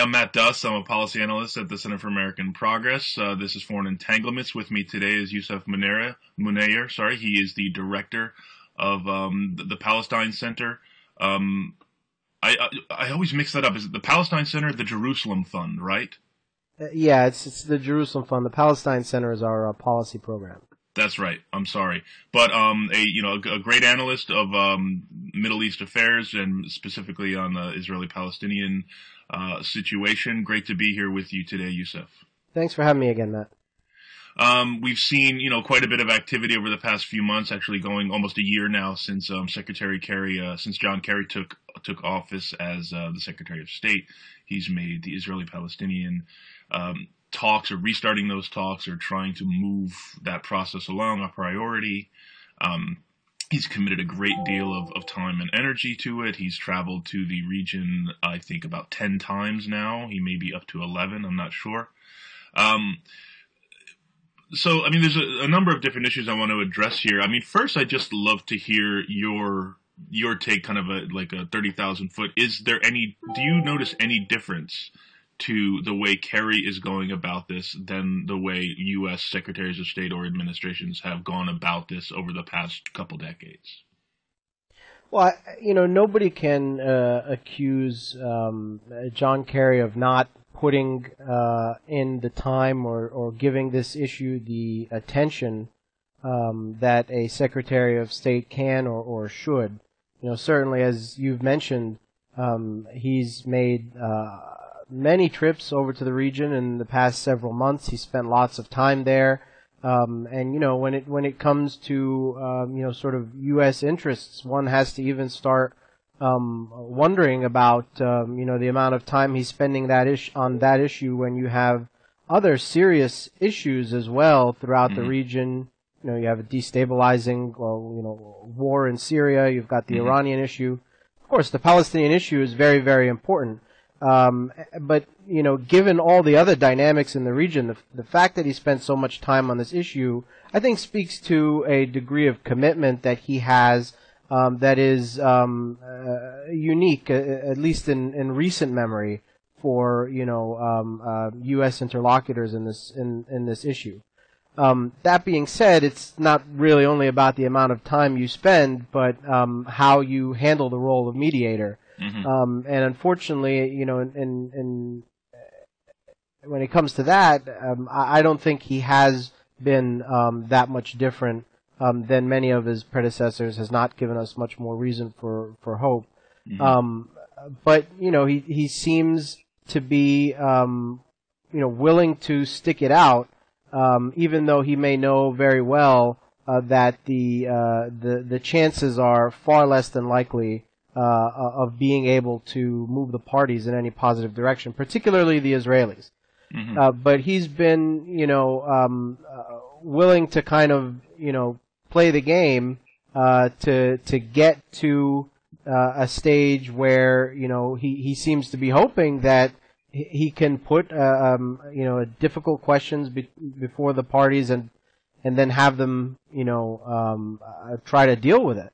I'm Matt Duss. I'm a policy analyst at the Center for American Progress. This is Foreign Entanglements. With me today is Yousef Munayyer. Sorry, he is the director of the Palestine Center. I always mix that up. Is it the Palestine Center, the Jerusalem Fund, right? Yeah, it's the Jerusalem Fund. The Palestine Center is our policy program. That's right. I'm sorry, but a great analyst of Middle East affairs and specifically on the Israeli-Palestinian situation. Great to be here with you today, Yousef. Thanks for having me again, Matt. We've seen, quite a bit of activity over the past few months, actually going almost a year now since since John Kerry took office as the Secretary of State. He's made the Israeli-Palestinian talks, or restarting those talks, or trying to move that process along, a priority. He's committed a great deal of time and energy to it. He's traveled to the region, I think, about 10 times now. He may be up to 11, I'm not sure. So, there's a number of different issues I want to address here. First, I'd just love to hear your take, kind of like a 30,000 foot. Do you notice any difference to the way Kerry is going about this than the way U.S. Secretaries of State or administrations have gone about this over the past couple decades? Well, nobody can accuse John Kerry of not putting in the time or giving this issue the attention that a Secretary of State can or should. Certainly, as you've mentioned, he's made many trips over to the region in the past several months. He spent lots of time there, and when it comes to sort of U.S. interests, one has to even start wondering about the amount of time he's spending on that issue when you have other serious issues as well throughout the region. You have a destabilizing war in Syria. You've got the Iranian issue. Of course, the Palestinian issue is very, very important. But given all the other dynamics in the region, the fact that he spent so much time on this issue, I think, speaks to a degree of commitment that he has that is unique, at least in recent memory, for U.S. interlocutors in this issue. That being said, it's not really only about the amount of time you spend, but how you handle the role of mediator. And unfortunately, when it comes to that, I don't think he has been that much different than many of his predecessors. Has not given us much more reason for hope. But he seems to be willing to stick it out, even though he may know very well that the chances are far less than likely of being able to move the parties in any positive direction, particularly the Israelis. But he's been, willing to kind of, play the game to get to a stage where, he seems to be hoping that he can put, difficult questions before the parties and then have them, try to deal with it.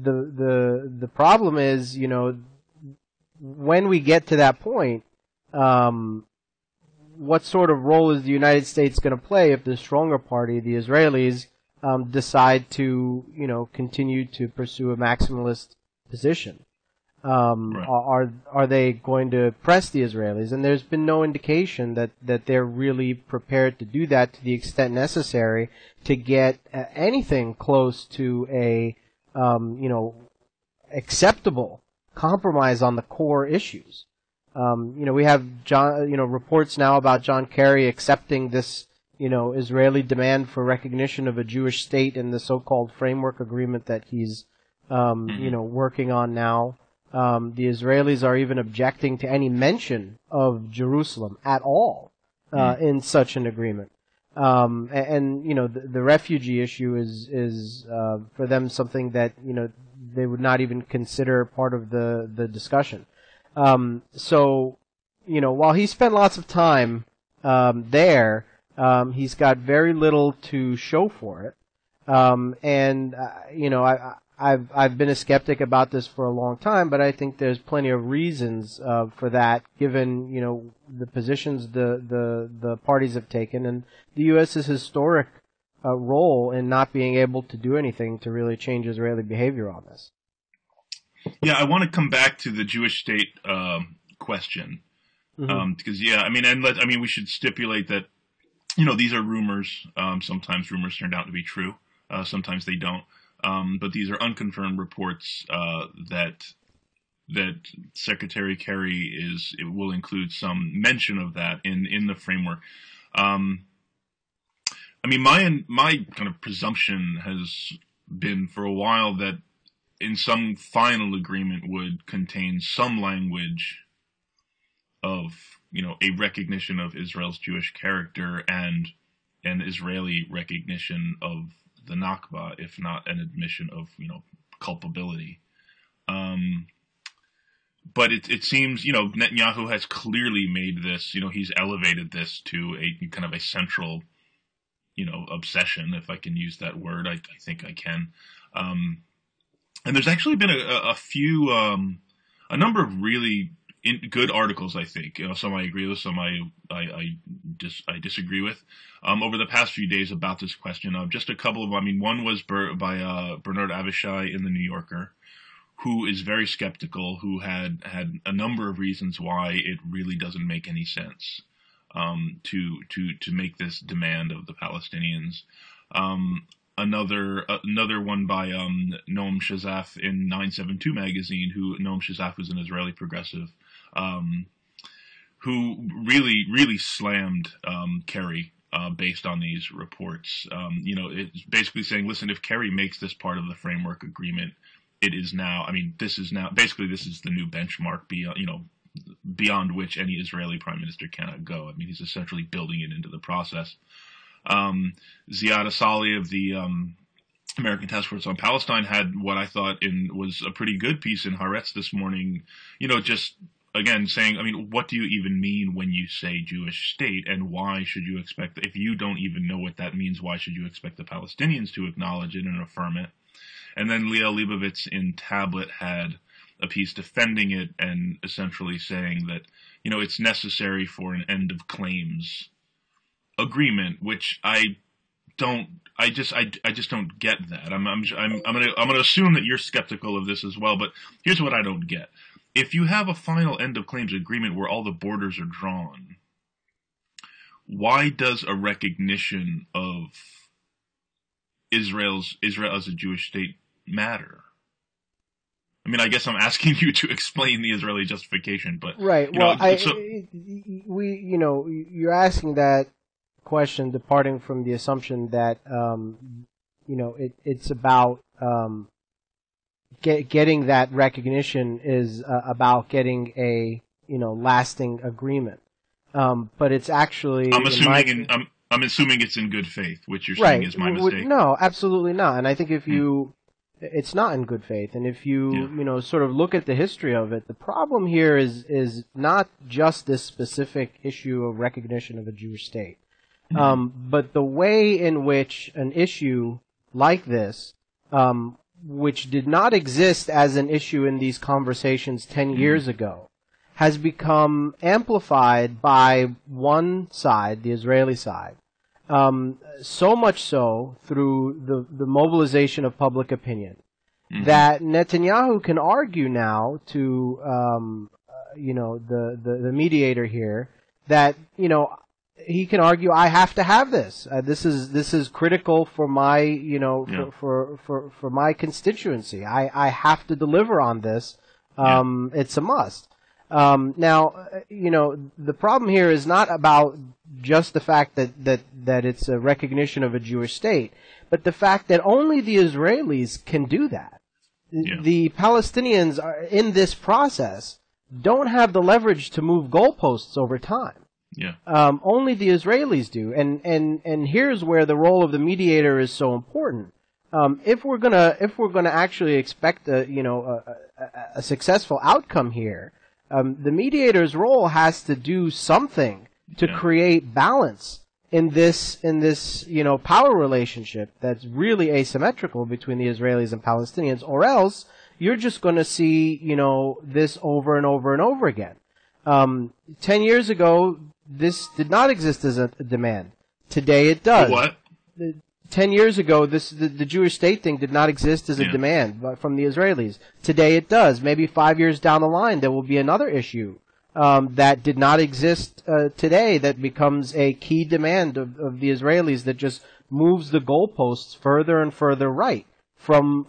The problem is, when we get to that point, what sort of role is the United States going to play if the stronger party, the Israelis, decide to, continue to pursue a maximalist position? Right. Are they going to press the Israelis? And there's been no indication that they're really prepared to do that to the extent necessary to get anything close to a acceptable compromise on the core issues. We have reports now about John Kerry accepting this, Israeli demand for recognition of a Jewish state in the so-called framework agreement that he's, working on now. The Israelis are even objecting to any mention of Jerusalem at all in such an agreement. The refugee issue is for them something that they would not even consider part of the discussion. So while he spent lots of time there, he's got very little to show for it. I've been a skeptic about this for a long time, but I think there's plenty of reasons for that, given the positions the parties have taken and the U.S.'s historic role in not being able to do anything to really change Israeli behavior on this. Yeah, I want to come back to the Jewish state question because we should stipulate that these are rumors. Sometimes rumors turned out to be true. Sometimes they don't. But these are unconfirmed reports that Secretary Kerry will include some mention of that in the framework. My kind of presumption has been for a while that in some final agreement would contain some language of a recognition of Israel's Jewish character and an Israeli recognition of the Nakba, if not an admission of culpability. But it seems Netanyahu has clearly made this, he's elevated this to a kind of a central obsession, if I can use that word. I think I can. And there's actually been a number of really good articles, I think. Some I agree with, some I disagree with. Over the past few days about this question, just a couple of. One was by Bernard Avishai in the New Yorker, who is very skeptical, who had a number of reasons why it really doesn't make any sense to make this demand of the Palestinians. Another one by Noam Shazaf in 972 magazine, Noam Shazaf was an Israeli progressive, who really slammed Kerry based on these reports. It's basically saying, listen, if Kerry makes this part of the framework agreement, it is now. This is the new benchmark beyond which any Israeli prime minister cannot go. He's essentially building it into the process. Ziad Asali of the American Task Force on Palestine had what I thought was a pretty good piece in Haaretz this morning, just again saying, what do you even mean when you say Jewish state, and why should you expect, if you don't even know what that means, why should you expect the Palestinians to acknowledge it and affirm it? And then Liel Leibovitz in Tablet had a piece defending it and essentially saying that, it's necessary for an end of claims agreement, which I just don't get that. I'm gonna assume that you're skeptical of this as well, but here's what I don't get. If you have a final end of claims agreement where all the borders are drawn, why does a recognition of Israel as a Jewish state matter? I guess I'm asking you to explain the Israeli justification, but right. You're asking that question departing from the assumption that it's about getting that recognition is about getting a lasting agreement, but it's actually I'm assuming it's in good faith, which you're saying is my mistake. No, absolutely not. And I think if you it's not in good faith, and if you sort of look at the history of it, the problem here is not just this specific issue of recognition of a Jewish state. But the way in which an issue like this, which did not exist as an issue in these conversations 10 years ago, has become amplified by one side, the Israeli side, so much so through the mobilization of public opinion, that Netanyahu can argue now to the mediator here that he can argue, I have to have this. This is critical for my for my constituency. I have to deliver on this. It's a must. Now, the problem here is not about just the fact that it's a recognition of a Jewish state, but the fact that only the Israelis can do that. Yeah. The Palestinians are, in this process, don't have the leverage to move goalposts over time. Yeah. Only the Israelis do, and here's where the role of the mediator is so important. If we're gonna actually expect a successful outcome here, the mediator's role has to do something to create balance in this power relationship that's really asymmetrical between the Israelis and Palestinians, or else you're just going to see this over and over and over again. 10 years ago, this did not exist as a demand. Today it does. What? 10 years ago, the Jewish state thing did not exist as a demand from the Israelis. Today it does. Maybe 5 years down the line, there will be another issue that did not exist today that becomes a key demand of the Israelis that just moves the goalposts further and further right and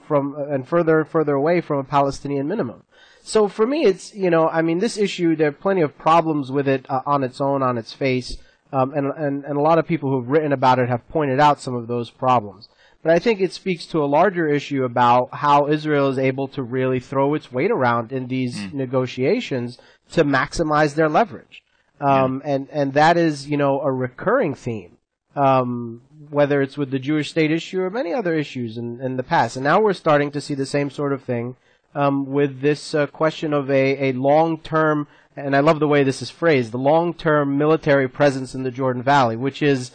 further and further away from a Palestinian minimum. So for me, it's, this issue, there are plenty of problems with it on its own, on its face. And a lot of people who've written about it have pointed out some of those problems. But I think it speaks to a larger issue about how Israel is able to really throw its weight around in these negotiations to maximize their leverage. And that is, a recurring theme, whether it's with the Jewish state issue or many other issues in the past. And now we're starting to see the same sort of thing with this question of a long-term, and I love the way this is phrased, the long-term military presence in the Jordan Valley, which is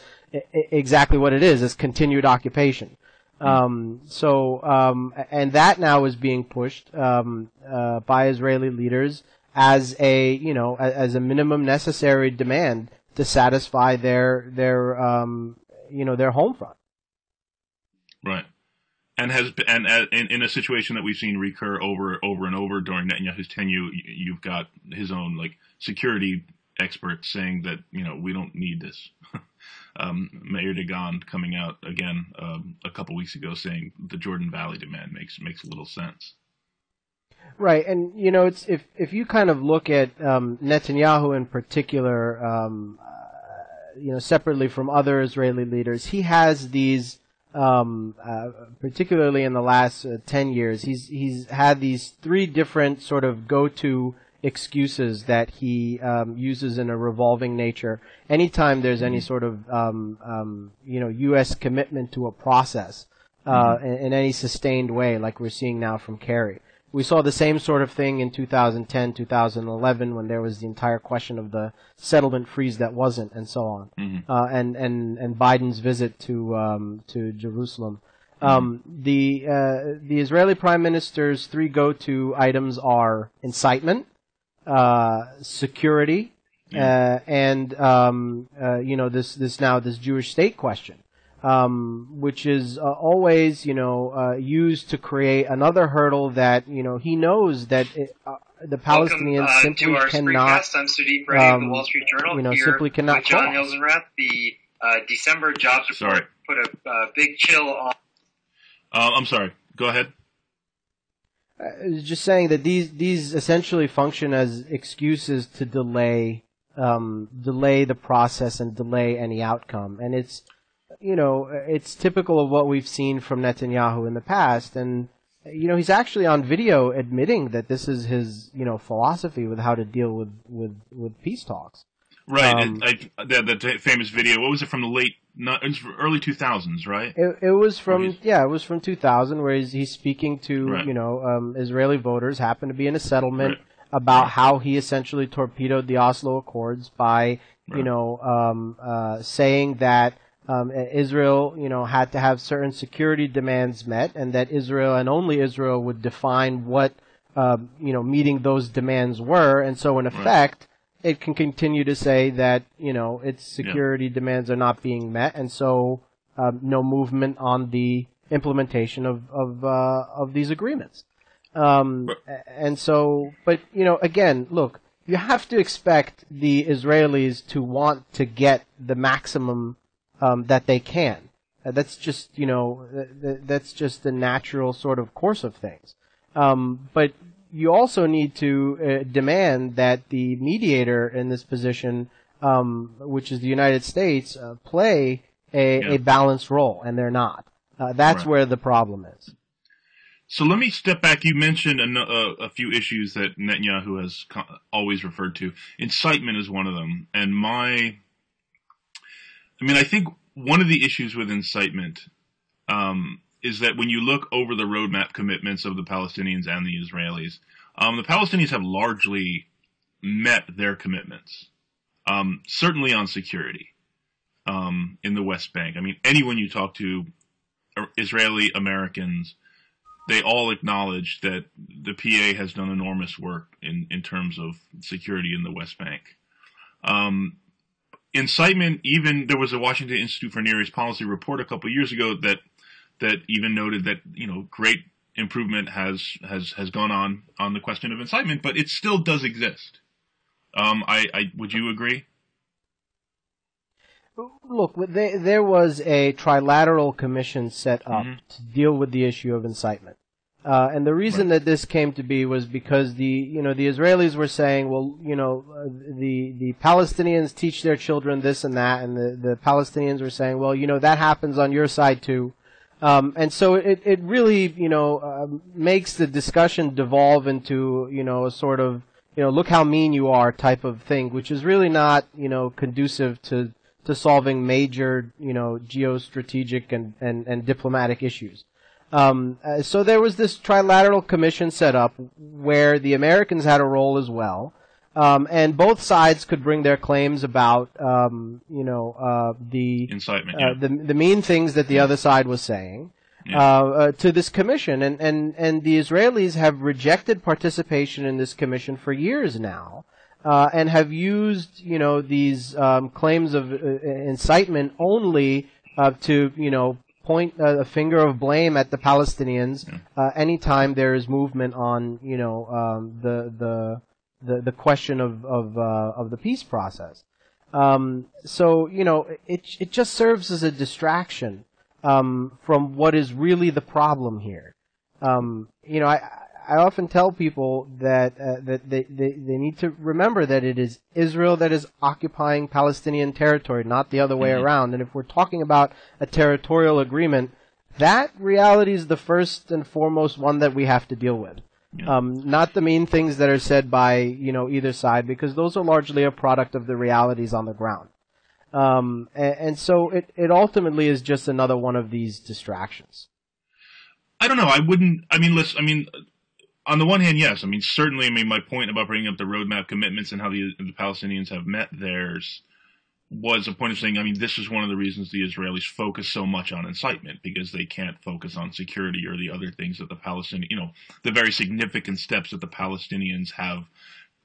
exactly what it is continued occupation. And that now is being pushed by Israeli leaders as a minimum necessary demand to satisfy their home front. Right. And in a situation that we've seen recur over and over during Netanyahu's tenure, you've got his own security experts saying that we don't need this. Meir Dagan coming out again a couple weeks ago saying the Jordan Valley demand makes little sense. Right, and it's if you kind of look at Netanyahu in particular, separately from other Israeli leaders, he has these. Particularly in the last 10 years, he's had these three different sort of go-to excuses that he uses in a revolving nature. Anytime there's any sort of U.S. commitment to a process in any sustained way, like we're seeing now from Kerry. We saw the same sort of thing in 2010, 2011, when there was the entire question of the settlement freeze that wasn't, and so on, and Biden's visit to Jerusalem. The Israeli Prime Minister's three go-to items are incitement, security, and this Jewish state question. Which is always, used to create another hurdle that, he knows that the Palestinians simply cannot. I'm Sudeep Reddy of the Wall Street Journal. Here simply cannot. With John Hilsenrath, the December jobs report put a big chill on. I'm sorry. Go ahead. I was just saying that these essentially function as excuses to delay the process and delay any outcome, and it's typical of what we've seen from Netanyahu in the past, and he's actually on video admitting that this is his philosophy with how to deal with peace talks. Right, the famous video. What was it from the early 2000s, right? It was from 2000, where he's speaking to Israeli voters, happened to be in a settlement about how he essentially torpedoed the Oslo Accords by saying that. Israel, had to have certain security demands met, and that Israel and only Israel would define what, meeting those demands were. And so, in effect, it can continue to say that, its security demands are not being met, and so no movement on the implementation of these agreements. And so, but again, look, you have to expect the Israelis to want to get the maximum. That they can. That's just, that's just the natural sort of course of things. But you also need to demand that the mediator in this position, which is the United States, play a balanced role, and they're not. That's where the problem is. So let me step back. You mentioned a few issues that Netanyahu has always referred to. Incitement is one of them, and I think one of the issues with incitement is that when you look over the roadmap commitments of the Palestinians and the Israelis, the Palestinians have largely met their commitments, certainly on security. in the West Bank. I mean, anyone you talk to, Israeli Americans, they all acknowledge that the PA has done enormous work in terms of security in the West Bank. Incitement, even there was a Washington Institute for Near East Policy report a couple of years ago that even noted that, you know, great improvement has gone on the question of incitement, but it still does exist. Would you agree? Look, there was a trilateral commission set up to deal with the issue of incitement. And the reason that this came to be was because the Israelis were saying, well, the Palestinians teach their children this and that, and the Palestinians were saying, well, that happens on your side too. And so it really, makes the discussion devolve into, a sort of, look how mean you are type of thing, which is really not, conducive to solving major, geostrategic and diplomatic issues. So there was this trilateral commission set up where the Americans had a role as well, and both sides could bring their claims about, the incitement, the mean things that the other side was saying, to this commission, and the Israelis have rejected participation in this commission for years now. And have used, these claims of incitement only to, point a finger of blame at the Palestinians anytime there is movement on, the question of the peace process. So it just serves as a distraction from what is really the problem here. I often tell people that they need to remember that it is Israel that is occupying Palestinian territory, not the other way around. And if we're talking about a territorial agreement, that reality is the first and foremost one that we have to deal with. Not the mean things that are said by either side, because those are largely a product of the realities on the ground. And so it ultimately is just another one of these distractions. I don't know. On the one hand, yes. Certainly, my point about bringing up the roadmap commitments and how the Palestinians have met theirs was a point of saying, this is one of the reasons the Israelis focus so much on incitement, because they can't focus on security or the other things that the Palestinians, the very significant steps that the Palestinians have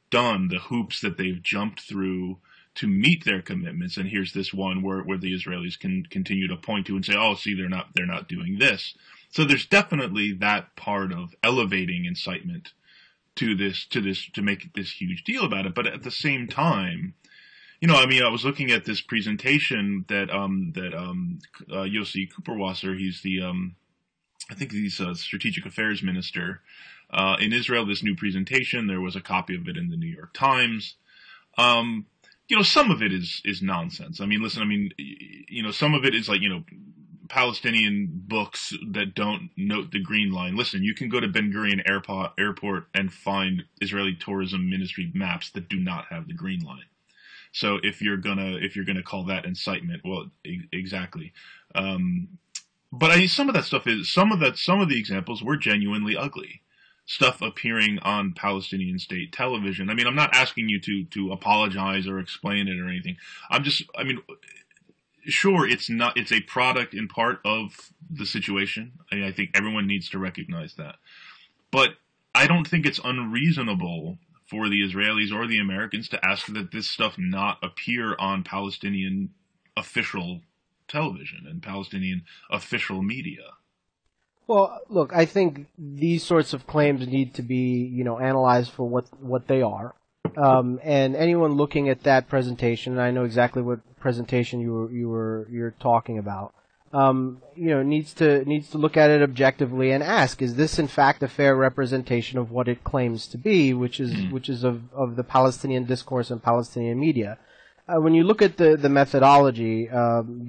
done, the hoops that they've jumped through to meet their commitments. And here's this one where the Israelis can continue to point to and say, oh, see, they're not doing this. So there's definitely that part of elevating incitement to make this huge deal about it. But at the same time, I was looking at this presentation that Yossi Kuperwasser, he's I think he's a strategic affairs minister in Israel. This new presentation, there was a copy of it in the New York Times. Some of it is nonsense. Some of it is like, Palestinian books that don't note the green line. Listen, you can go to Ben Gurion Airport and find Israeli tourism ministry maps that do not have the green line. So if you're gonna call that incitement, well, exactly. But some of that stuff some of the examples were genuinely ugly. Stuff appearing on Palestinian state television. I'm not asking you to apologize or explain it or anything. Sure, it's a product in part of the situation. I think everyone needs to recognize that. But I don't think it's unreasonable for the Israelis or the Americans to ask that this stuff not appear on Palestinian official television and Palestinian official media. Well, look, I think these sorts of claims need to be, analyzed for what they are. And anyone looking at that presentation, and I know exactly what presentation you're talking about, needs to look at it objectively and ask, is this in fact a fair representation of what it claims to be, which is of the Palestinian discourse and Palestinian media? When you look at the methodology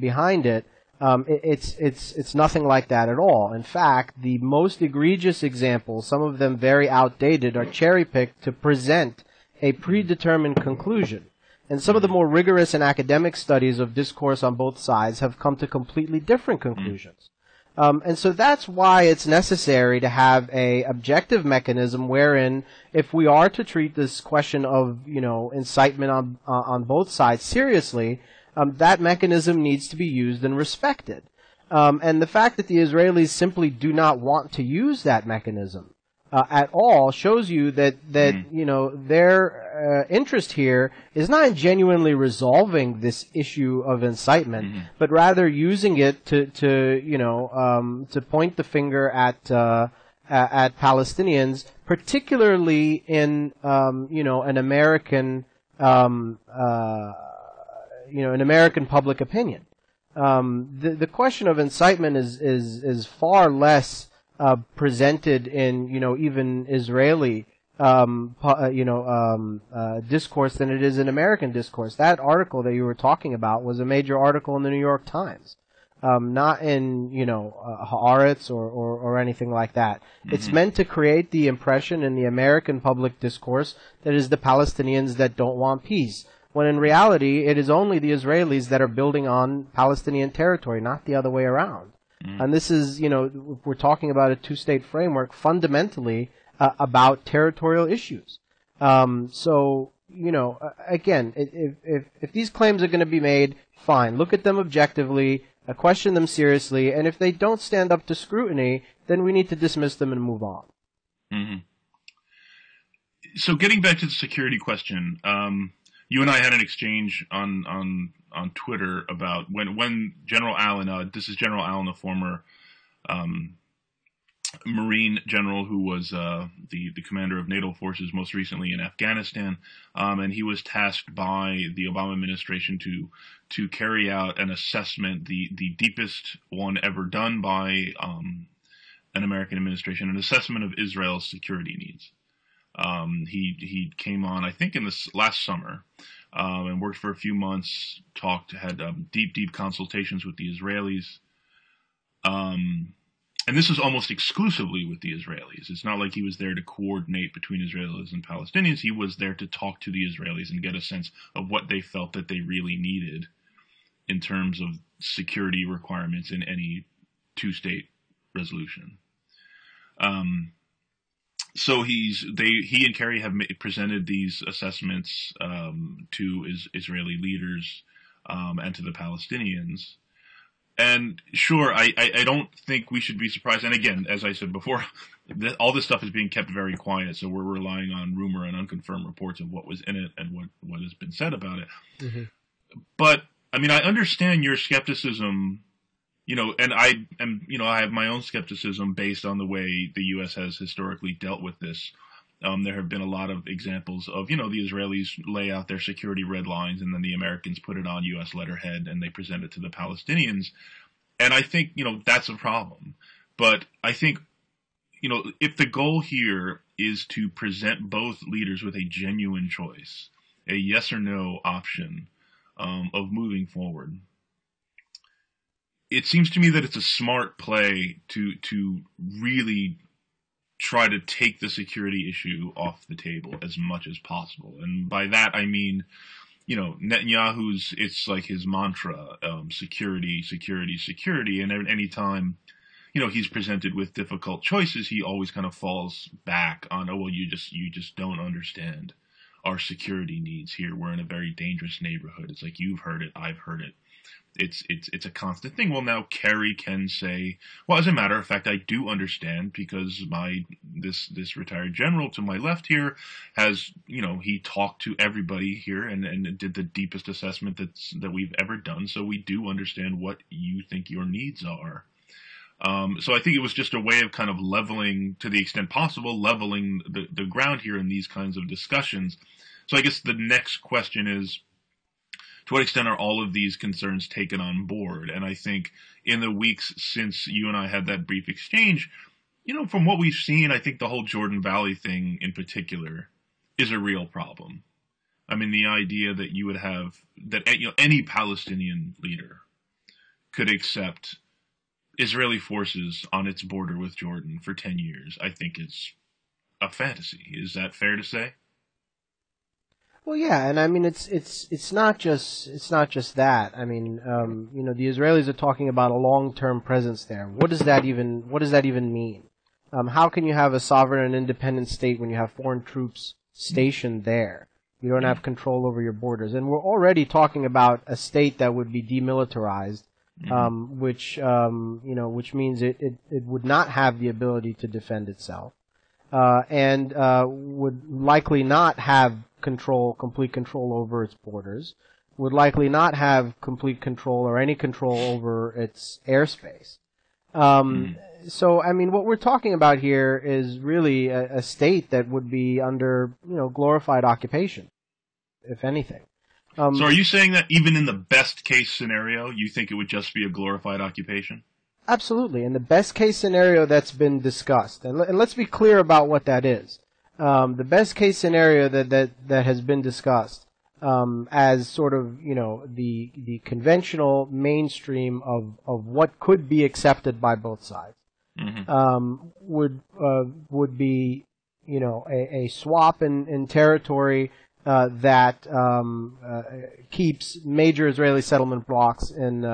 behind it, it's nothing like that at all. In fact, the most egregious examples, some of them very outdated, are cherry-picked to present a predetermined conclusion. And some of the more rigorous and academic studies of discourse on both sides have come to completely different conclusions. And so that's why it's necessary to have a objective mechanism wherein, if we are to treat this question of, incitement on both sides seriously, that mechanism needs to be used and respected. And the fact that the Israelis simply do not want to use that mechanism at all shows you that their interest here is not in genuinely resolving this issue of incitement, but rather using it to point the finger at Palestinians, particularly in an American public opinion. The question of incitement is far less presented in even Israeli discourse than it is in American discourse. That article that you were talking about was a major article in the New York Times, not in Haaretz or anything like that. It's meant to create the impression in the American public discourse that it is the Palestinians that don't want peace, when in reality it is only the Israelis that are building on Palestinian territory, not the other way around. And this is, we're talking about a two-state framework fundamentally about territorial issues. Again, if these claims are going to be made, fine. Look at them objectively, question them seriously, and if they don't stand up to scrutiny, then we need to dismiss them and move on. So getting back to the security question, you and I had an exchange on Twitter about when General Allen, this is General Allen, a former Marine general who was the commander of NATO forces most recently in Afghanistan, and he was tasked by the Obama administration to carry out an assessment, the deepest one ever done by an American administration, an assessment of Israel's security needs. He came on, I think, in this last summer, and worked for a few months, had deep consultations with the Israelis. And this was almost exclusively with the Israelis. It's not like he was there to coordinate between Israelis and Palestinians. He was there to talk to the Israelis and get a sense of what they felt that they really needed in terms of security requirements in any two-state resolution. So he and Kerry have presented these assessments to Israeli leaders and to the Palestinians. And sure, I don't think we should be surprised. And again, as I said before, all this stuff is being kept very quiet, so we're relying on rumor and unconfirmed reports of what was in it and what has been said about it. But I mean, I understand your skepticism. And I have my own skepticism based on the way the U.S. has historically dealt with this. There have been a lot of examples of, the Israelis lay out their security red lines and then the Americans put it on U.S. letterhead and they present it to the Palestinians. And I think, that's a problem. But I think, if the goal here is to present both leaders with a genuine choice, a yes or no option of moving forward, it seems to me that it's a smart play to really try to take the security issue off the table as much as possible. And by that, I mean, Netanyahu's, it's like his mantra, security, security, security. And any time, he's presented with difficult choices, he always kind of falls back on, you just don't understand our security needs here. We're in a very dangerous neighborhood. It's like, you've heard it, I've heard it. It's a constant thing. Well, now Kerry can say, well, as a matter of fact, I do understand because this retired general to my left here has, he talked to everybody here and did the deepest assessment that we've ever done. So we do understand what you think your needs are. So I think it was just a way of kind of leveling, to the extent possible, leveling the ground here in these kinds of discussions. So I guess the next question is, to what extent are all of these concerns taken on board? And I think in the weeks since you and I had that brief exchange, from what we've seen, I think the whole Jordan Valley thing in particular is a real problem. I mean, the idea that you would have, that any Palestinian leader could accept Israeli forces on its border with Jordan for 10 years, I think is a fantasy. Is that fair to say? Well, yeah, and I mean it's not just that. I mean, the Israelis are talking about a long-term presence there. What does that even mean? How can you have a sovereign and independent state when you have foreign troops stationed there? You don't have control over your borders. And we're already talking about a state that would be demilitarized, which means it would not have the ability to defend itself, and would likely not have complete control over its borders, would likely not have complete control or any control over its airspace. So, I mean, what we're talking about here is really a state that would be under, glorified occupation, if anything. So are you saying that even in the best case scenario, you think it would just be a glorified occupation? Absolutely. In the best case scenario that's been discussed, and let's be clear about what that is. The best case scenario that has been discussed, as sort of, the conventional mainstream of what could be accepted by both sides, would be, a swap in territory that keeps major Israeli settlement blocks in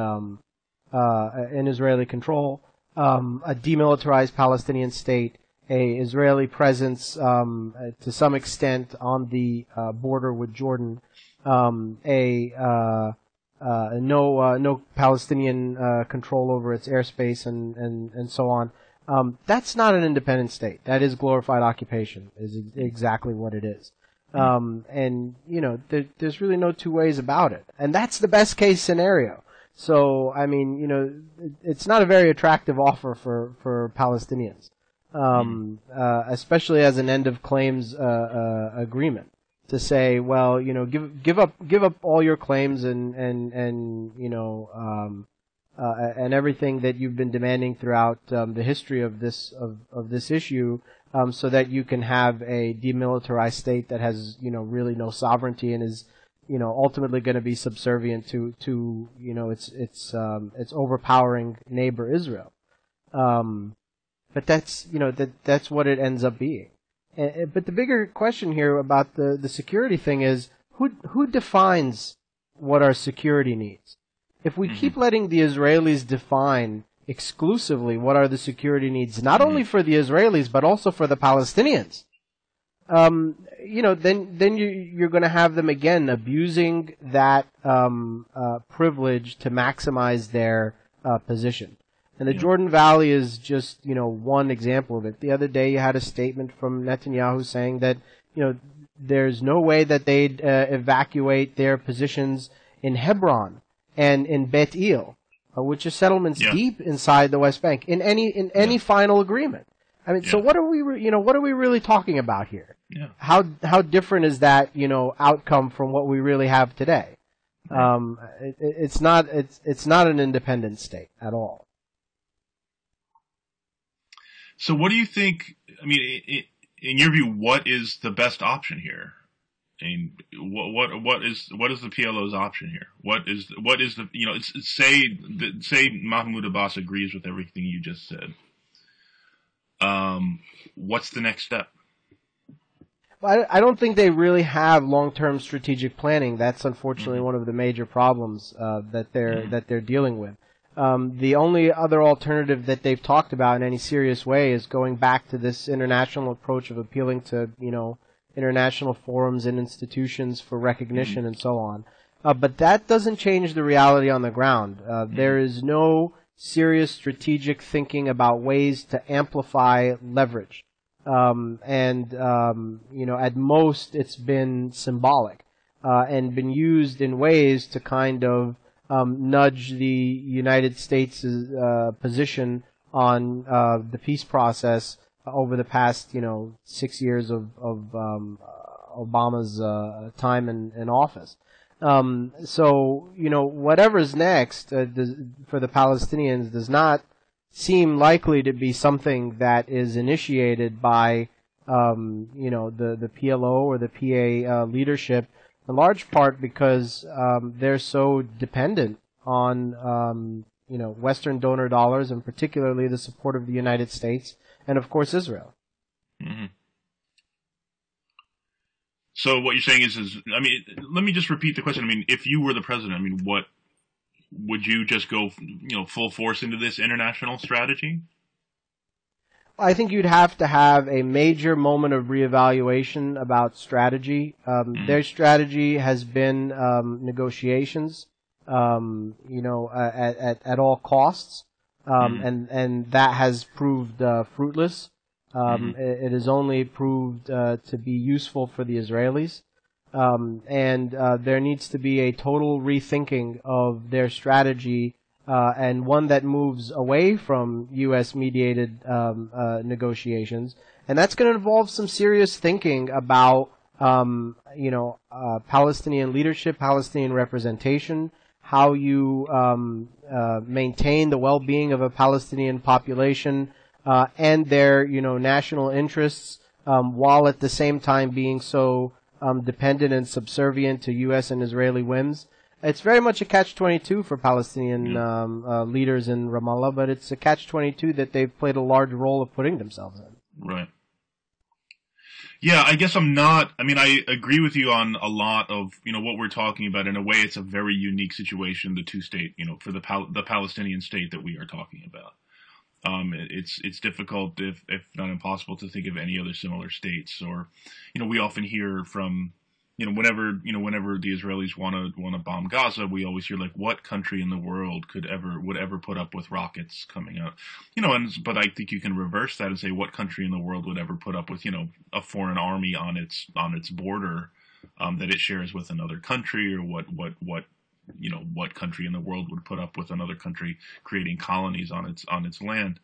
Israeli control, a demilitarized Palestinian state, a Israeli presence to some extent on the border with Jordan, no Palestinian control over its airspace and so on. That's not an independent state. That is glorified occupation, is exactly what it is. And, there's really no two ways about it. And that's the best case scenario. So, I mean, it's not a very attractive offer for Palestinians, especially as an end of claims agreement. To say, well, give up all your claims and everything that you've been demanding throughout the history of this issue, so that you can have a demilitarized state that has really no sovereignty and is ultimately going to be subservient to its overpowering neighbor Israel. But that's what it ends up being. But the bigger question here about the security thing is who defines what our security needs? If we keep letting the Israelis define exclusively what are the security needs, not only for the Israelis but also for the Palestinians, then you're going to have them again abusing that privilege to maximize their position. And the Jordan Valley is just, one example of it. The other day you had a statement from Netanyahu saying that, there's no way that they'd evacuate their positions in Hebron and in Bet El, which are settlements deep inside the West Bank, in any final agreement. I mean, so what are we really talking about here? Yeah. How different is that, outcome from what we really have today? It's not an independent state at all. So what do you think, I mean, in your view, what is the best option here? I mean, what is the PLO's option here? What is the, say Mahmoud Abbas agrees with everything you just said. What's the next step? Well, I don't think they really have long-term strategic planning. That's unfortunately one of the major problems that they're dealing with. The only other alternative that they've talked about in any serious way is going back to this international approach of appealing to, international forums and institutions for recognition and so on. But that doesn't change the reality on the ground. There is no serious strategic thinking about ways to amplify leverage. At most it's been symbolic, and been used in ways to kind of nudge the United States' position on the peace process over the past 6 years of Obama's time in office. So whatever's next for the Palestinians does not seem likely to be something that is initiated by the PLO or the PA leadership, in large part because they're so dependent on Western donor dollars, and particularly the support of the United States and of course Israel. Mm-hmm. So what you're saying is, I mean, let me just repeat the question. I mean, if you were the president, I mean, what would you just go, full force into this international strategy? I think you'd have to have a major moment of reevaluation about strategy. Their strategy has been negotiations, at all costs, and that has proved fruitless. It has only proved to be useful for the Israelis, and there needs to be a total rethinking of their strategy. And one that moves away from U.S.-mediated negotiations, and that's going to involve some serious thinking about, Palestinian leadership, Palestinian representation, how you maintain the well-being of a Palestinian population and their, national interests, while at the same time being so dependent and subservient to U.S. and Israeli whims. It's very much a catch-22 for Palestinian leaders in Ramallah, but it's a catch-22 that they've played a large role of putting themselves in. Right. Yeah, I guess I agree with you on a lot of, what we're talking about. In a way, it's a very unique situation, the two-state, for the Palestinian state that we are talking about. It's difficult, if not impossible, to think of any other similar states. Or, we often hear from, whenever the Israelis want to bomb Gaza, we always hear like, what country in the world would ever put up with rockets coming out? But I think you can reverse that and say, what country in the world would ever put up with, a foreign army on its border, that it shares with another country, or what country in the world would put up with another country creating colonies on its land?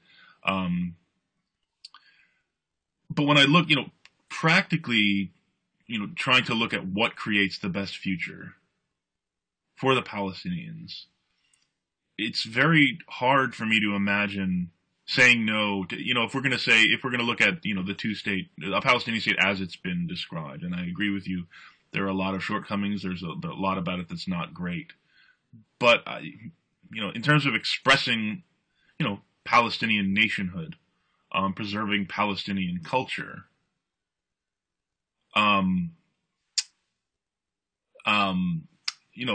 But when I look, practically, trying to look at what creates the best future for the Palestinians, it's very hard for me to imagine saying no to, if we're going to look at, a Palestinian state as it's been described, and I agree with you, there are a lot of shortcomings, there's a lot about it that's not great. But, in terms of expressing, Palestinian nationhood, preserving Palestinian culture,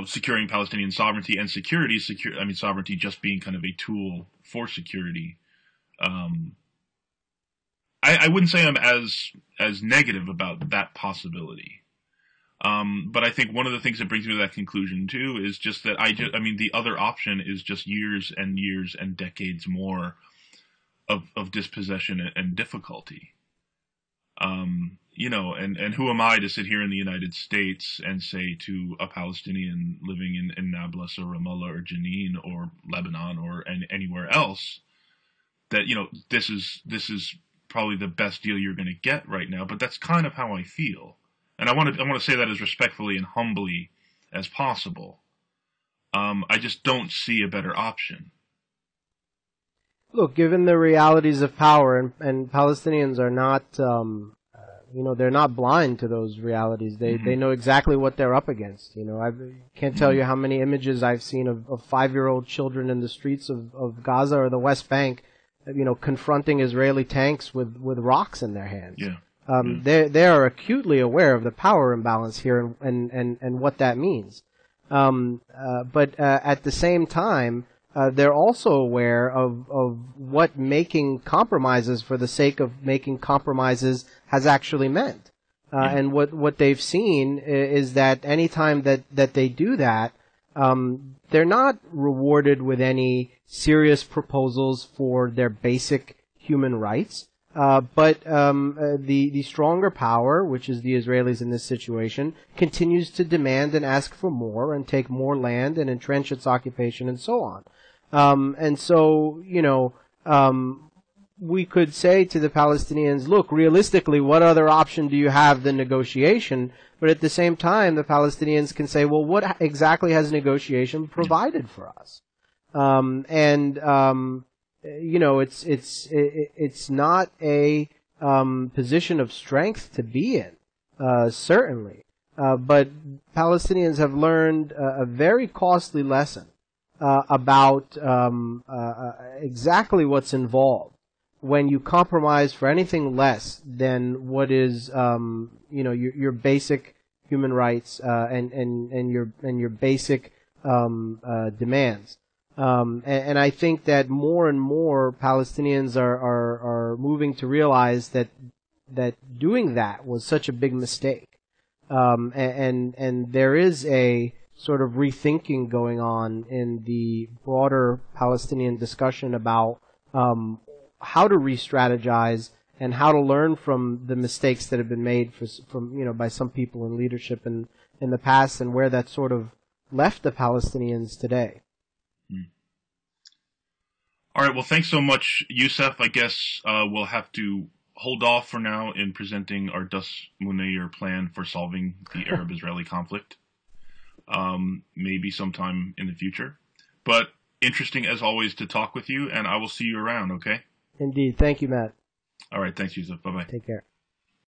securing Palestinian sovereignty and security, sovereignty just being kind of a tool for security. I wouldn't say I'm as negative about that possibility. But I think one of the things that brings me to that conclusion too is just that the other option is just years and years and decades more of dispossession and difficulty. And who am I to sit here in the United States and say to a Palestinian living in Nablus or Ramallah or Jenin or Lebanon or anywhere else that, this is probably the best deal you're going to get right now, but that's kind of how I feel. And I want to say that as respectfully and humbly as possible. I just don't see a better option. Look, given the realities of power, and Palestinians are not, they're not blind to those realities. They know exactly what they're up against. I can't tell you how many images I've seen of 5-year-old children in the streets of Gaza or the West Bank, confronting Israeli tanks with rocks in their hands. Yeah. They are acutely aware of the power imbalance here and what that means. But at the same time, they're also aware of what making compromises for the sake of making compromises has actually meant. And what they've seen is that any time that they do that, they're not rewarded with any serious proposals for their basic human rights. But the stronger power, which is the Israelis in this situation, continues to demand and ask for more and take more land and entrench its occupation and so on. And so, we could say to the Palestinians, look, realistically, what other option do you have than negotiation? But at the same time, the Palestinians can say, well, what exactly has negotiation provided for us? It's not a position of strength to be in, certainly. But Palestinians have learned a very costly lesson about exactly what's involved when you compromise for anything less than what is, your basic human rights and your basic demands. And I think that more and more Palestinians are moving to realize that doing that was such a big mistake. And there is a sort of rethinking going on in the broader Palestinian discussion about how to re-strategize and how to learn from the mistakes that have been made by some people in leadership in the past, and where that sort of left the Palestinians today. All right. Well, thanks so much, Yousef. I guess we'll have to hold off for now in presenting our Duss Munayyer plan for solving the Arab-Israeli conflict. Maybe sometime in the future. But interesting, as always, to talk with you, and I will see you around, okay? Indeed. Thank you, Matt. All right. Thanks, Yousef. Bye-bye. Take care.